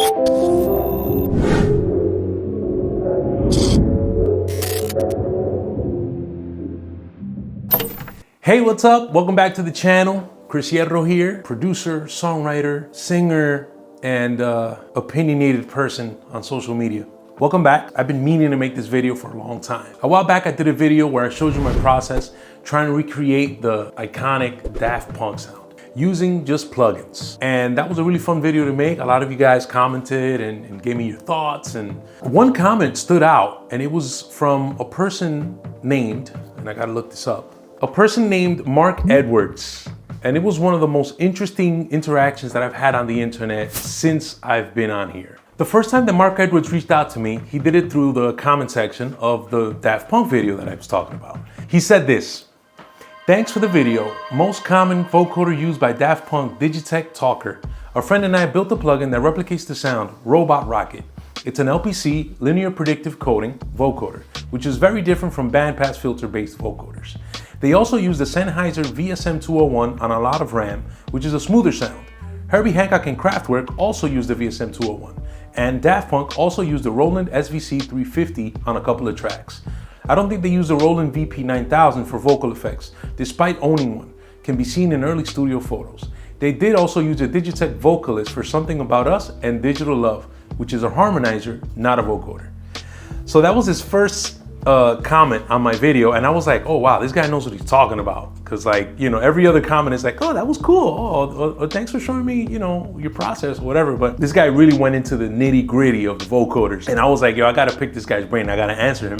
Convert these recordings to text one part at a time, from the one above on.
Hey, what's up? Welcome back to the channel. Chris Hierro here, producer, songwriter, singer, and opinionated person on social media. Welcome back. I've been meaning to make this video for a long time. A while back, I did a video where I showed you my process trying to recreate the iconic Daft Punk sound using just plugins. And that was a really fun video to make. A lot of you guys commented and gave me your thoughts. And one comment stood out, and it was from a person named, and I gotta look this up, a person named Marc Edwards. And it was one of the most interesting interactions that I've had on the internet since I've been on here. The first time that Marc Edwards reached out to me, he did it through the comment section of the Daft Punk video that I was talking about. He said this: "Thanks for the video. Most common vocoder used by Daft Punk, Digitech Talker. A friend and I built a plugin that replicates the sound, Robot Rocket. It's an LPC, linear predictive coding, vocoder, which is very different from bandpass filter-based vocoders. They also use the Sennheiser VSM201 on a lot of RAM, which is a smoother sound. Herbie Hancock and Kraftwerk also use the VSM201, and Daft Punk also used the Roland SVC350 on a couple of tracks. I don't think they use the Roland VP9000 for vocal effects, despite owning one. Can be seen in early studio photos. They did also use a Digitech Vocalist for Something About Us and Digital Love, which is a harmonizer, not a vocoder." So that was his first comment on my video, and I was like, oh wow, this guy knows what he's talking about. Cause like, you know, every other comment is like, oh, that was cool. Oh, thanks for showing me, you know, your process or whatever. But this guy really went into the nitty gritty of the vocoders. And I was like, yo, I gotta pick this guy's brain. I gotta answer him.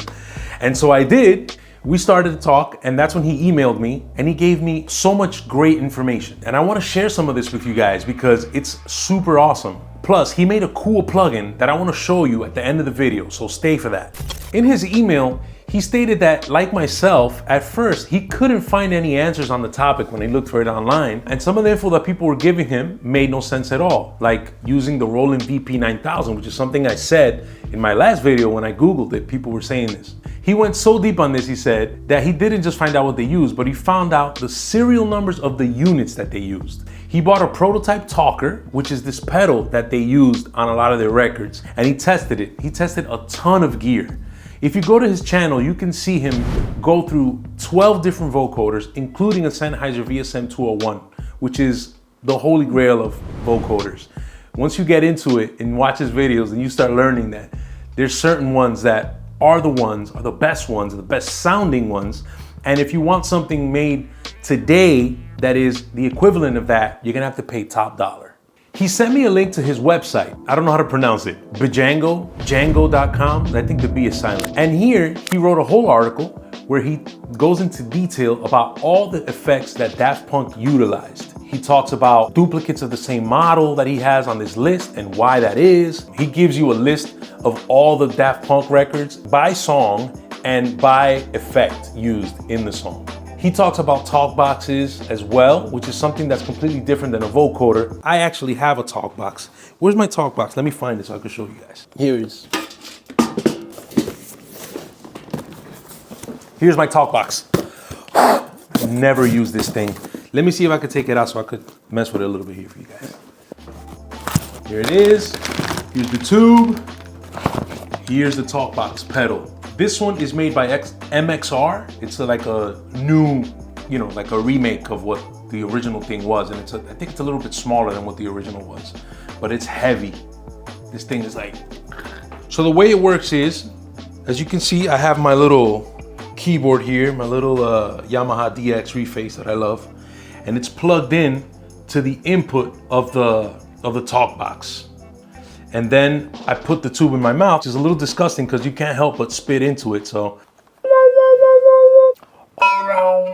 And so I did. We started to talk, and that's when he emailed me, and he gave me so much great information. And I wanna share some of this with you guys because it's super awesome. Plus, he made a cool plugin that I wanna show you at the end of the video, so stay for that. In his email, he stated that, like myself, at first, he couldn't find any answers on the topic when he looked for it online, and some of the info that people were giving him made no sense at all, like using the Roland VP9000, which is something I said in my last video when I Googled it. People were saying this. He went so deep on this, he said, that he didn't just find out what they used, but he found out the serial numbers of the units that they used. He bought a prototype talker, which is this pedal that they used on a lot of their records, and he tested it. He tested a ton of gear. If you go to his channel, you can see him go through 12 different vocoders, including a Sennheiser VSM201, which is the holy grail of vocoders. Once you get into it and watch his videos and you start learning that there's certain ones that are the best ones, the best sounding ones. And if you want something made today that is the equivalent of that, you're gonna have to pay top dollar. He sent me a link to his website. I don't know how to pronounce it. Django.com. I think the B is silent. And here he wrote a whole article where he goes into detail about all the effects that Daft Punk utilized. He talks about duplicates of the same model that he has on this list and why that is. He gives you a list of all the Daft Punk records by song and by effect used in the song. He talks about talkboxes as well, which is something that's completely different than a vocoder. I actually have a talkbox. Where's my talkbox? Let me find it so I can show you guys. Here it is. Here's my talkbox. Never used this thing. Let me see if I could take it out so I could mess with it a little bit here for you guys. Here it is. Here's the tube. Here's the talkbox pedal. This one is made by MXR. It's like a new, you know, like a remake of what the original thing was. And I think it's a little bit smaller than what the original was, but it's heavy. This thing is like, so the way it works is, as you can see, I have my little keyboard here, my little Yamaha DX Reface that I love. And it's plugged in to the input of the talkbox. And then I put the tube in my mouth, which is a little disgusting because you can't help but spit into it, so. Around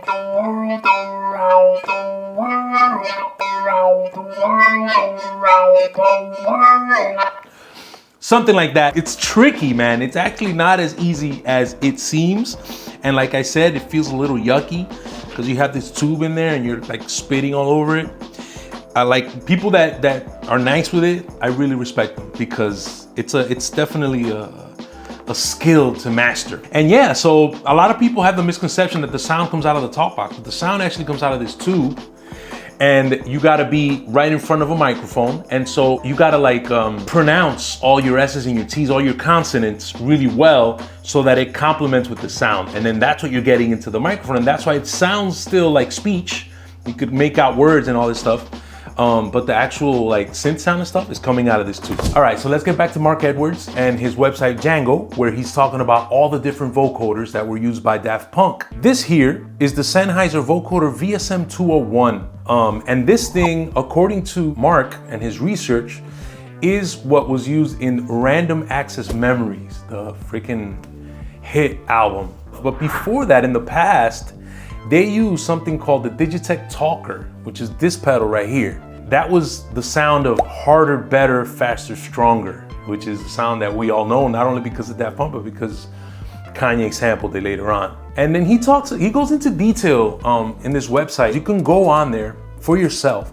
the world, around the world, around the world, around the world. Something like that. It's tricky, man. It's actually not as easy as it seems. And like I said, it feels a little yucky because you have this tube in there and you're like spitting all over it. I like people that are nice with it. I really respect them because it's definitely a skill to master. And yeah, so a lot of people have the misconception that the sound comes out of the talkbox, but the sound actually comes out of this tube. and you gotta be right in front of a microphone. And so you gotta like pronounce all your S's and your T's, all your consonants really well so that it complements with the sound. And then that's what you're getting into the microphone. And that's why it sounds still like speech. You could make out words and all this stuff. But the actual like synth sound and stuff is coming out of this too. All right, so let's get back to Marc Edwards and his website Django, where he's talking about all the different vocoders that were used by Daft Punk. This here is the Sennheiser vocoder VSM 201. And this thing, according to Marc and his research, is what was used in Random Access Memories, the freaking hit album. But before that, in the past, they used something called the Digitech Talker, which is this pedal right here. That was the sound of harder, better, faster, stronger, which is the sound that we all know, not only because of Daft Punk, but because Kanye sampled it later on. And then he goes into detail in this website. You can go on there for yourself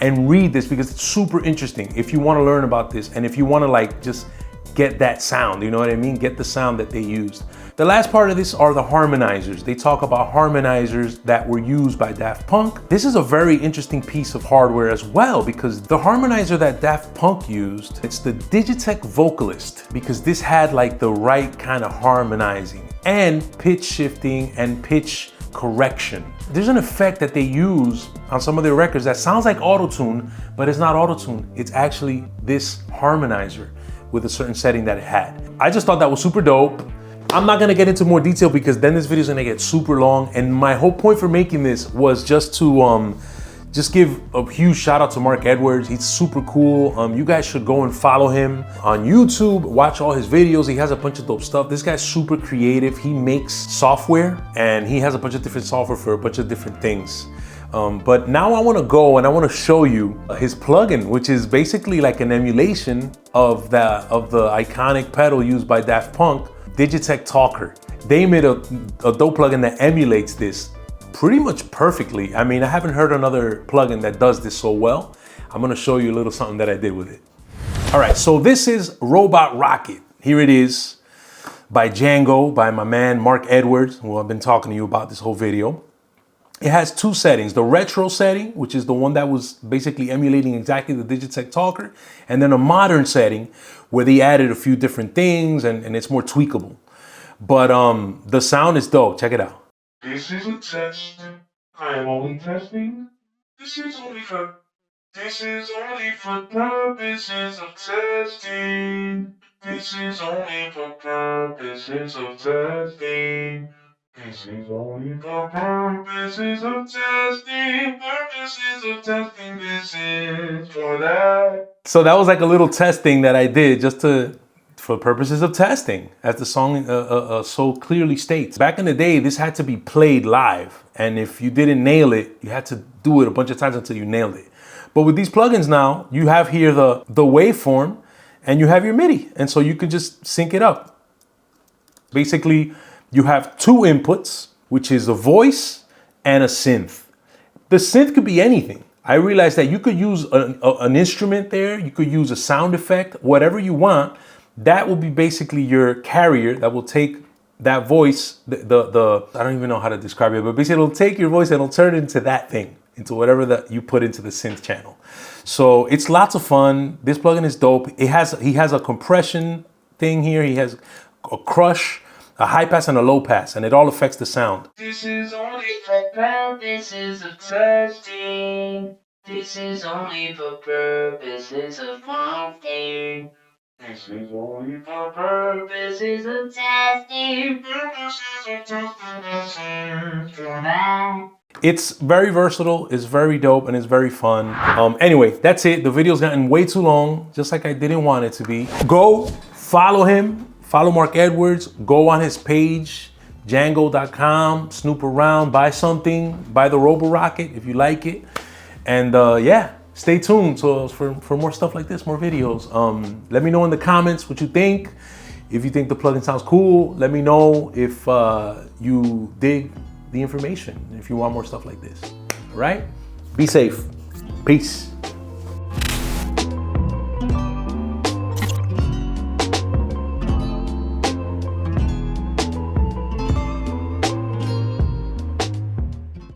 and read this because it's super interesting if you want to learn about this and if you want to like just get that sound, you know what I mean? Get the sound that they used. The last part of this are the harmonizers. They talk about harmonizers that were used by Daft Punk. This is a very interesting piece of hardware as well because the harmonizer that Daft Punk used, it's the Digitech Vocalist because this had like the right kind of harmonizing and pitch shifting and pitch correction. There's an effect that they use on some of their records that sounds like auto-tune, but it's not auto-tune. It's actually this harmonizer with a certain setting that it had. I just thought that was super dope. I'm not gonna get into more detail because then this video is gonna get super long. And my whole point for making this was just to just give a huge shout out to Marc Edwards. He's super cool. You guys should go and follow him on YouTube, watch all his videos. He has a bunch of dope stuff. This guy's super creative. He makes software and he has a bunch of different software for a bunch of different things. But now I wanna go and I wanna show you his plugin, which is basically like an emulation of the iconic pedal used by Daft Punk, Digitech Talker. They made a dope plugin that emulates this pretty much perfectly. I mean, I haven't heard another plugin that does this so well. I'm gonna show you a little something that I did with it. All right, so this is Robot Rocket. Here it is by Django, by my man Marc Edwards, who I've been talking to you about this whole video. It has two settings, the retro setting, which is the one that was basically emulating exactly the Digitech Talker, and then a modern setting where they added a few different things and it's more tweakable. But the sound is dope, check it out. This is a test, I am only testing. This is only for purposes of testing. This is only for purposes of testing. This is only for purposes of testing, this is for that. So that was like a little testing that I did just for purposes of testing, as the song so clearly states. Back in the day, this had to be played live. And if you didn't nail it, you had to do it a bunch of times until you nailed it. But with these plugins now, you have here the waveform and you have your MIDI. And so you can just sync it up. Basically, you have two inputs, which is a voice and a synth. The synth could be anything. I realized that you could use an instrument there, you could use a sound effect, whatever you want. That will be basically your carrier that will take that voice, I don't even know how to describe it, but basically it'll take your voice and it'll turn it into that thing, into whatever that you put into the synth channel. So it's lots of fun. This plugin is dope. He has a compression thing here. He has a crush, a high pass and a low pass, and it all affects the sound. This is only for purposes of testing. This is only for purposes of testing. This is only for purposes of testing. It's very versatile, it's very dope, and it's very fun. Anyway, that's it. The video's gotten way too long, just like I didn't want it to be. Go follow him. Follow Marc Edwards, go on his page, Django.com, snoop around, buy something, buy the Robo-Rocket if you like it. And yeah, stay tuned for more stuff like this, more videos. Let me know in the comments what you think. If you think the plugin sounds cool, let me know if you dig the information, if you want more stuff like this. All right? Be safe. Peace.